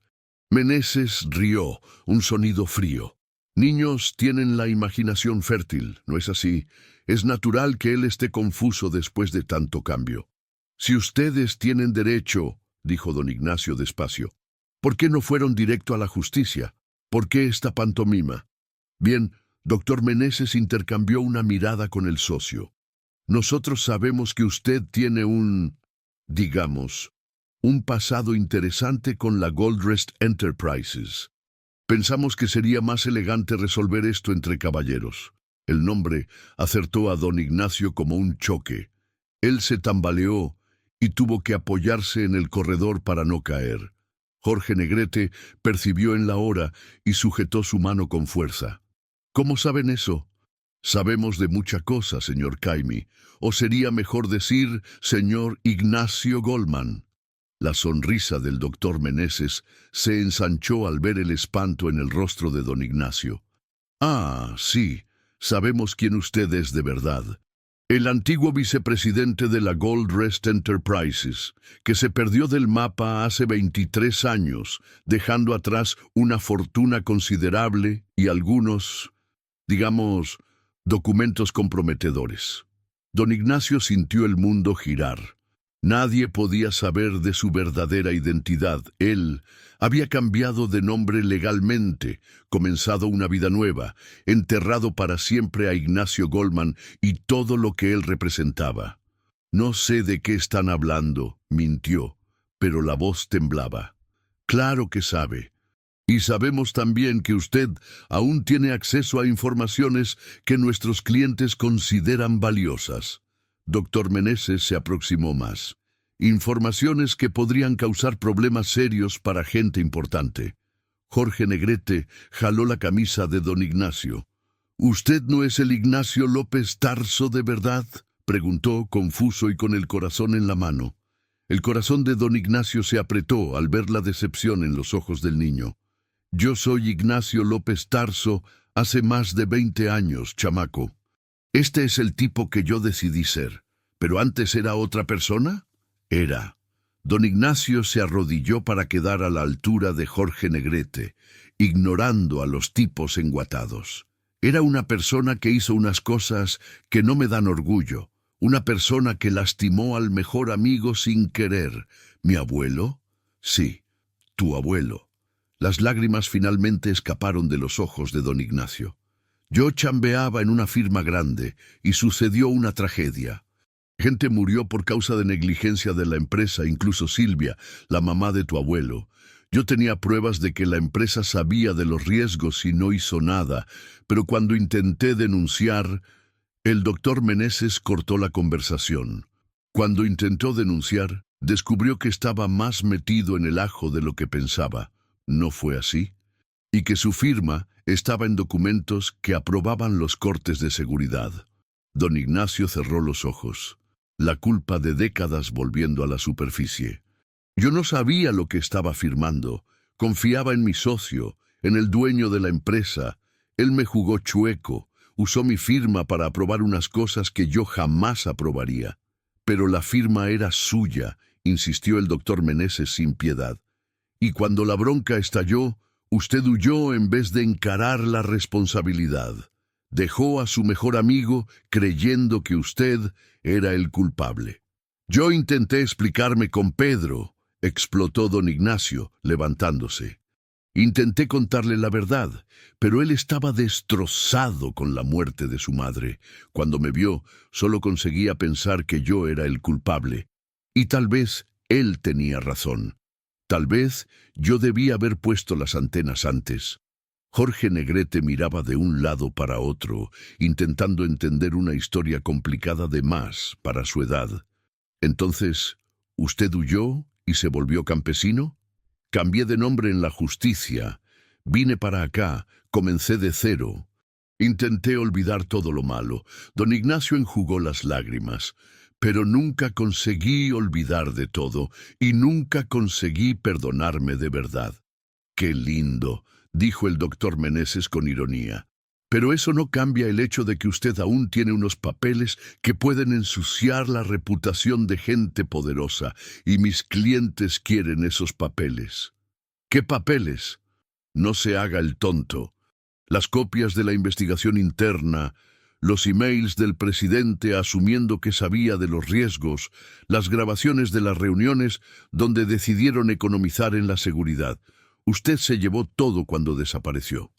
Meneses rió, un sonido frío. «Niños tienen la imaginación fértil, ¿no es así? Es natural que él esté confuso después de tanto cambio». «Si ustedes tienen derecho», dijo don Ignacio despacio, «¿por qué no fueron directo a la justicia? ¿Por qué esta pantomima?» «Bien», doctor Meneses intercambió una mirada con el socio. «Nosotros sabemos que usted tiene digamos, un pasado interesante con la Goldrest Enterprises. Pensamos que sería más elegante resolver esto entre caballeros». El nombre acertó a don Ignacio como un choque. Él se tambaleó y tuvo que apoyarse en el corredor para no caer. Jorge Negrete percibió en la hora y sujetó su mano con fuerza. «¿Cómo saben eso?» «Sabemos de mucha cosa, señor Caimi, o sería mejor decir, señor Ignacio Goldman». La sonrisa del doctor Meneses se ensanchó al ver el espanto en el rostro de don Ignacio. «Ah, sí, sabemos quién usted es de verdad. El antiguo vicepresidente de la Goldrest Enterprises, que se perdió del mapa hace 23 años, dejando atrás una fortuna considerable y algunos, digamos, documentos comprometedores». Don Ignacio sintió el mundo girar. Nadie podía saber de su verdadera identidad. Él había cambiado de nombre legalmente, comenzado una vida nueva, enterrado para siempre a Ignacio Goldman y todo lo que él representaba. «No sé de qué están hablando», mintió, pero la voz temblaba. «Claro que sabe. Y sabemos también que usted aún tiene acceso a informaciones que nuestros clientes consideran valiosas». Doctor Meneses se aproximó más. «Informaciones que podrían causar problemas serios para gente importante». Jorge Negrete jaló la camisa de don Ignacio. «¿Usted no es el Ignacio López Tarso de verdad?», preguntó, confuso y con el corazón en la mano. El corazón de don Ignacio se apretó al ver la decepción en los ojos del niño. «Yo soy Ignacio López Tarso hace más de 20 años, chamaco. Este es el tipo que yo decidí ser. ¿Pero antes era otra persona?». «Era». Don Ignacio se arrodilló para quedar a la altura de Jorge Negrete, ignorando a los tipos enguatados. Era una persona que hizo unas cosas que no me dan orgullo, una persona que lastimó al mejor amigo sin querer. ¿Mi abuelo? Sí, tu abuelo. Las lágrimas finalmente escaparon de los ojos de don Ignacio. Yo chambeaba en una firma grande y sucedió una tragedia. Gente murió por causa de negligencia de la empresa, incluso Silvia, la mamá de tu abuelo. Yo tenía pruebas de que la empresa sabía de los riesgos y no hizo nada, pero cuando intenté denunciar, el doctor Meneses cortó la conversación. Cuando intentó denunciar, descubrió que estaba más metido en el ajo de lo que pensaba. ¿No fue así? Y que su firma estaba en documentos que aprobaban los cortes de seguridad. Don Ignacio cerró los ojos. La culpa de décadas volviendo a la superficie. Yo no sabía lo que estaba firmando. Confiaba en mi socio, en el dueño de la empresa. Él me jugó chueco. Usó mi firma para aprobar unas cosas que yo jamás aprobaría. Pero la firma era suya, insistió el doctor Meneses sin piedad. Y cuando la bronca estalló, usted huyó en vez de encarar la responsabilidad. Dejó a su mejor amigo creyendo que usted era el culpable. Yo intenté explicarme con Pedro, explotó don Ignacio, levantándose. Intenté contarle la verdad, pero él estaba destrozado con la muerte de su madre. Cuando me vio, solo conseguía pensar que yo era el culpable. Y tal vez él tenía razón. Tal vez yo debía haber puesto las antenas antes. Jorge Negrete miraba de un lado para otro, intentando entender una historia complicada de más para su edad. Entonces, ¿usted huyó y se volvió campesino? Cambié de nombre en la justicia. Vine para acá, comencé de cero. Intenté olvidar todo lo malo. Don Ignacio enjugó las lágrimas. Pero nunca conseguí olvidar de todo y nunca conseguí perdonarme de verdad. ¡Qué lindo!, dijo el doctor Meneses con ironía. Pero eso no cambia el hecho de que usted aún tiene unos papeles que pueden ensuciar la reputación de gente poderosa, y mis clientes quieren esos papeles. ¿Qué papeles? No se haga el tonto. Las copias de la investigación interna, los emails del presidente asumiendo que sabía de los riesgos, las grabaciones de las reuniones donde decidieron economizar en la seguridad. Usted se llevó todo cuando desapareció.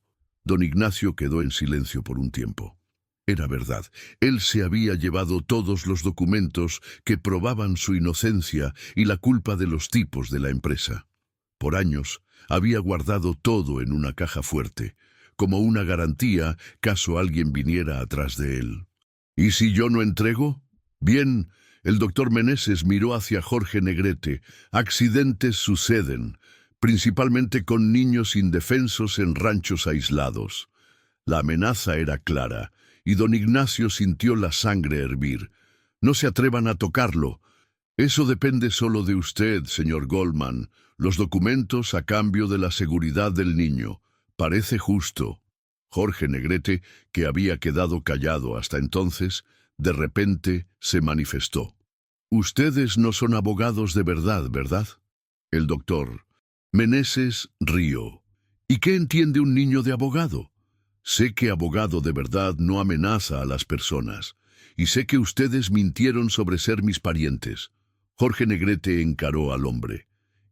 Don Ignacio quedó en silencio por un tiempo. Era verdad, él se había llevado todos los documentos que probaban su inocencia y la culpa de los tipos de la empresa. Por años había guardado todo en una caja fuerte, como una garantía caso alguien viniera atrás de él. ¿Y si yo no entrego? Bien, el doctor Meneses miró hacia Jorge Negrete. Accidentes suceden, principalmente con niños indefensos en ranchos aislados. La amenaza era clara, y don Ignacio sintió la sangre hervir. No se atrevan a tocarlo. Eso depende solo de usted, señor Goldman. Los documentos a cambio de la seguridad del niño. Parece justo. Jorge Negrete, que había quedado callado hasta entonces, de repente se manifestó. Ustedes no son abogados de verdad, ¿verdad? El doctor Meneses rió. ¿Y qué entiende un niño de abogado? Sé que abogado de verdad no amenaza a las personas, y sé que ustedes mintieron sobre ser mis parientes. Jorge Negrete encaró al hombre.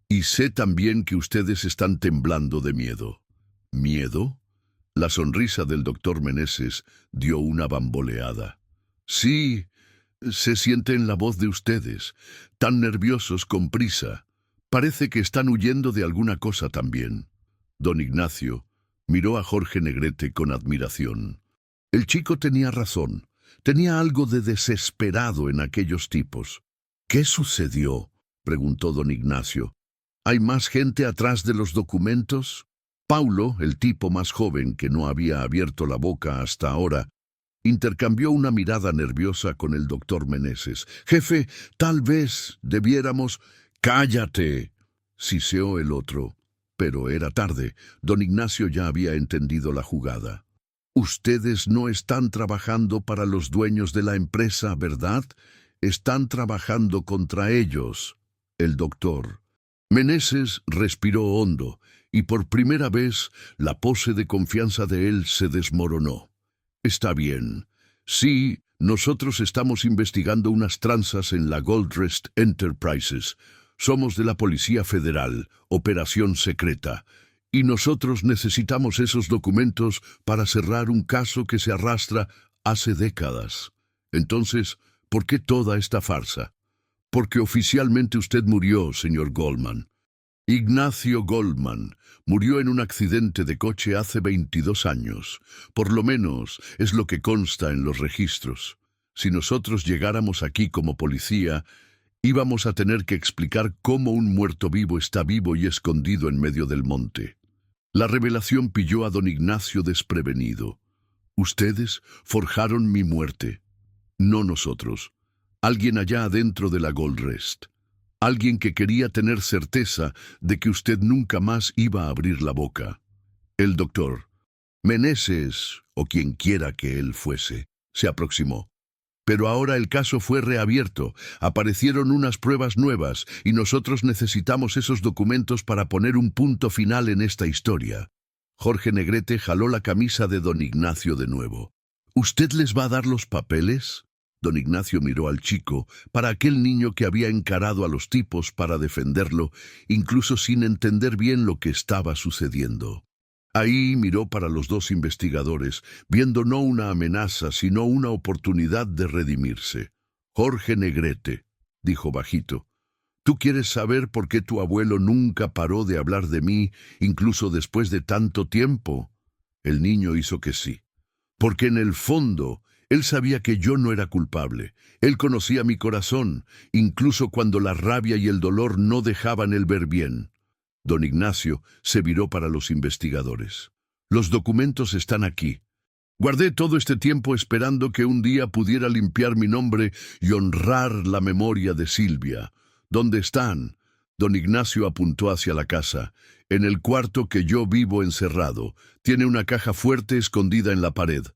Y sé también que ustedes están temblando de miedo. ¿Miedo? La sonrisa del doctor Meneses dio una bamboleada. Sí, se siente en la voz de ustedes, tan nerviosos con prisa. Parece que están huyendo de alguna cosa también. Don Ignacio miró a Jorge Negrete con admiración. El chico tenía razón. Tenía algo de desesperado en aquellos tipos. ¿Qué sucedió?, preguntó don Ignacio. ¿Hay más gente atrás de los documentos? Paulo, el tipo más joven que no había abierto la boca hasta ahora, intercambió una mirada nerviosa con el doctor Meneses. Jefe, tal vez debiéramos... ¡Cállate!, siseó el otro. Pero era tarde. Don Ignacio ya había entendido la jugada. Ustedes no están trabajando para los dueños de la empresa, ¿verdad? Están trabajando contra ellos. el doctor. Meneses respiró hondo, y por primera vez la pose de confianza de él se desmoronó. Está bien. Sí, nosotros estamos investigando unas tranzas en la Goldrest Enterprises. Somos de la Policía Federal, operación secreta. Y nosotros necesitamos esos documentos para cerrar un caso que se arrastra hace décadas. Entonces, ¿por qué toda esta farsa? Porque oficialmente usted murió, señor Goldman. Ignacio Goldman murió en un accidente de coche hace 22 años. Por lo menos es lo que consta en los registros. Si nosotros llegáramos aquí como policía, íbamos a tener que explicar cómo un muerto vivo está vivo y escondido en medio del monte. La revelación pilló a don Ignacio desprevenido. Ustedes forjaron mi muerte. No nosotros. Alguien allá adentro de la Goldrest. Alguien que quería tener certeza de que usted nunca más iba a abrir la boca. El doctor Meneses, o quien quiera que él fuese, se aproximó. Pero ahora el caso fue reabierto, aparecieron unas pruebas nuevas y nosotros necesitamos esos documentos para poner un punto final en esta historia. Jorge Negrete jaló la camisa de don Ignacio de nuevo. ¿Usted les va a dar los papeles? Don Ignacio miró al chico, para aquel niño que había encarado a los tipos para defenderlo, incluso sin entender bien lo que estaba sucediendo. Ahí miró para los dos investigadores, viendo no una amenaza, sino una oportunidad de redimirse. Jorge Negrete, dijo bajito, ¿tú quieres saber por qué tu abuelo nunca paró de hablar de mí, incluso después de tanto tiempo? El niño hizo que sí. Porque en el fondo, él sabía que yo no era culpable. Él conocía mi corazón, incluso cuando la rabia y el dolor no dejaban el ver bien. Don Ignacio se viró para los investigadores. Los documentos están aquí. Guardé todo este tiempo esperando que un día pudiera limpiar mi nombre y honrar la memoria de Silvia. ¿Dónde están? Don Ignacio apuntó hacia la casa. En el cuarto que yo vivo encerrado. Tiene una caja fuerte escondida en la pared.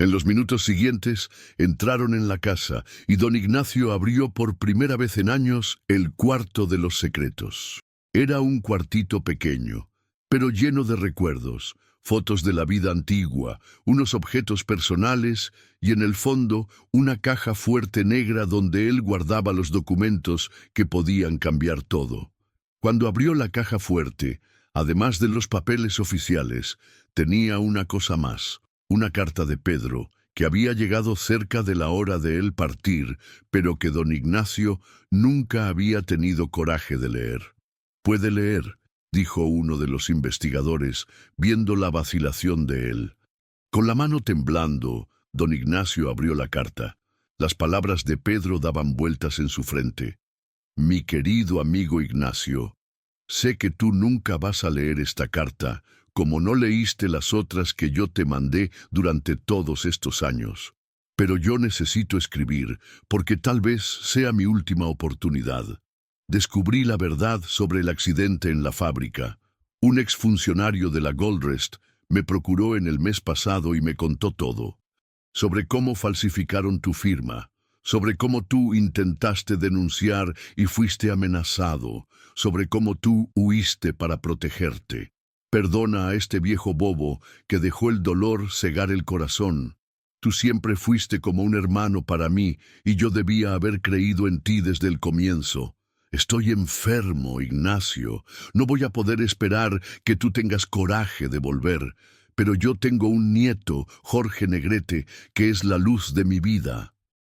En los minutos siguientes entraron en la casa y don Ignacio abrió por primera vez en años el cuarto de los secretos. Era un cuartito pequeño, pero lleno de recuerdos, fotos de la vida antigua, unos objetos personales y en el fondo una caja fuerte negra donde él guardaba los documentos que podían cambiar todo. Cuando abrió la caja fuerte, además de los papeles oficiales, tenía una cosa más, una carta de Pedro, que había llegado cerca de la hora de él partir, pero que don Ignacio nunca había tenido coraje de leer. «Puede leer», dijo uno de los investigadores, viendo la vacilación de él. Con la mano temblando, don Ignacio abrió la carta. Las palabras de Pedro daban vueltas en su frente. «Mi querido amigo Ignacio, sé que tú nunca vas a leer esta carta, como no leíste las otras que yo te mandé durante todos estos años. Pero yo necesito escribir, porque tal vez sea mi última oportunidad. Descubrí la verdad sobre el accidente en la fábrica. Un exfuncionario de la Goldrest me procuró en el mes pasado y me contó todo. Sobre cómo falsificaron tu firma, sobre cómo tú intentaste denunciar y fuiste amenazado, sobre cómo tú huiste para protegerte. Perdona a este viejo bobo que dejó el dolor cegar el corazón. Tú siempre fuiste como un hermano para mí y yo debía haber creído en ti desde el comienzo. Estoy enfermo, Ignacio. No voy a poder esperar que tú tengas coraje de volver. Pero yo tengo un nieto, Jorge Negrete, que es la luz de mi vida.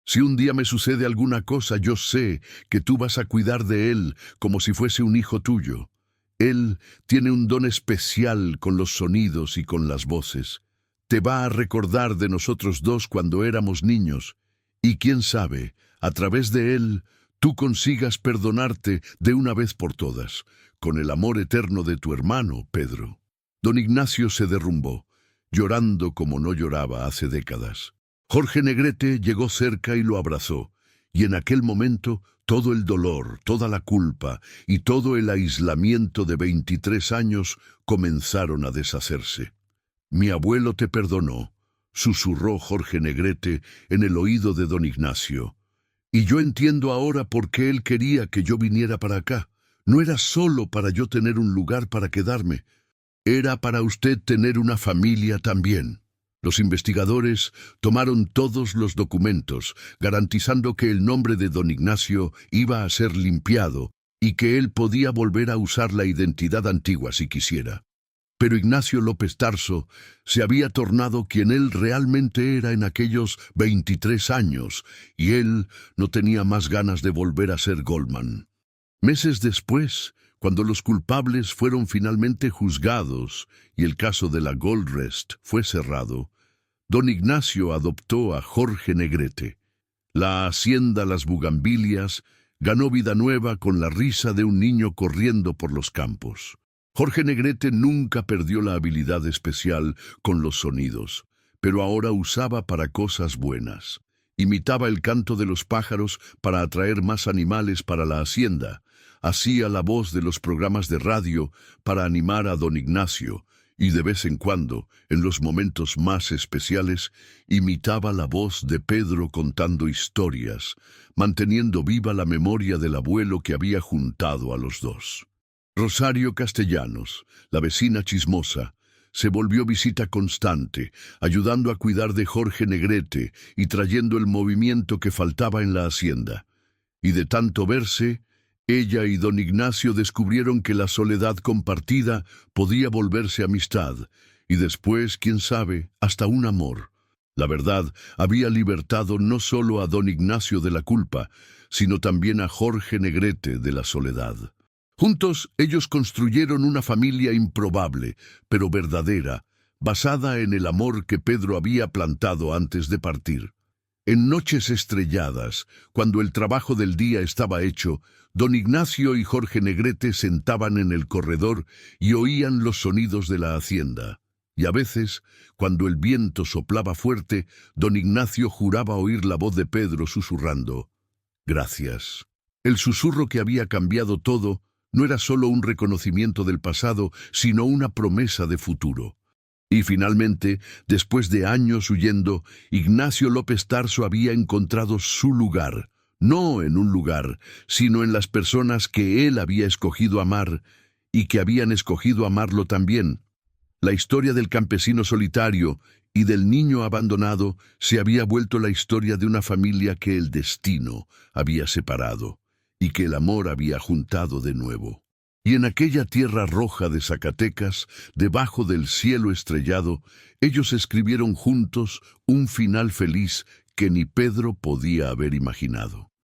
Si un día me sucede alguna cosa, yo sé que tú vas a cuidar de él como si fuese un hijo tuyo. Él tiene un don especial con los sonidos y con las voces. Te va a recordar de nosotros dos cuando éramos niños. Y quién sabe, a través de él, tú consigas perdonarte de una vez por todas, con el amor eterno de tu hermano, Pedro. Don Ignacio se derrumbó, llorando como no lloraba hace décadas. Jorge Negrete llegó cerca y lo abrazó, y en aquel momento todo el dolor, toda la culpa y todo el aislamiento de 23 años comenzaron a deshacerse. «Mi abuelo te perdonó», susurró Jorge Negrete en el oído de don Ignacio. Y yo entiendo ahora por qué él quería que yo viniera para acá. No era solo para yo tener un lugar para quedarme, era para usted tener una familia también. Los investigadores tomaron todos los documentos, garantizando que el nombre de don Ignacio iba a ser limpiado y que él podía volver a usar la identidad antigua si quisiera. Pero Ignacio López Tarso se había tornado quien él realmente era en aquellos 23 años, y él no tenía más ganas de volver a ser Goldman. Meses después, cuando los culpables fueron finalmente juzgados y el caso de la Gold Rest fue cerrado, don Ignacio adoptó a Jorge Negrete. La hacienda Las Bugambilias ganó vida nueva con la risa de un niño corriendo por los campos. Jorge Negrete nunca perdió la habilidad especial con los sonidos, pero ahora usaba para cosas buenas. Imitaba el canto de los pájaros para atraer más animales para la hacienda. Hacía la voz de los programas de radio para animar a don Ignacio, y de vez en cuando, en los momentos más especiales, imitaba la voz de Pedro contando historias, manteniendo viva la memoria del abuelo que había juntado a los dos. Rosario Castellanos, la vecina chismosa, se volvió visita constante, ayudando a cuidar de Jorge Negrete y trayendo el movimiento que faltaba en la hacienda. Y de tanto verse, ella y don Ignacio descubrieron que la soledad compartida podía volverse amistad, y después, quién sabe, hasta un amor. La verdad había libertado no solo a don Ignacio de la culpa, sino también a Jorge Negrete de la soledad. Juntos, ellos construyeron una familia improbable, pero verdadera, basada en el amor que Pedro había plantado antes de partir. En noches estrelladas, cuando el trabajo del día estaba hecho, don Ignacio y Jorge Negrete sentaban en el corredor y oían los sonidos de la hacienda. Y a veces, cuando el viento soplaba fuerte, don Ignacio juraba oír la voz de Pedro susurrando: «Gracias». El susurro que había cambiado todo no era solo un reconocimiento del pasado, sino una promesa de futuro. Y finalmente, después de años huyendo, Ignacio López Tarso había encontrado su lugar, no en un lugar, sino en las personas que él había escogido amar y que habían escogido amarlo también. La historia del campesino solitario y del niño abandonado se había vuelto la historia de una familia que el destino había separado y que el amor había juntado de nuevo. Y en aquella tierra roja de Zacatecas, debajo del cielo estrellado, ellos escribieron juntos un final feliz que ni Pedro podía haber imaginado.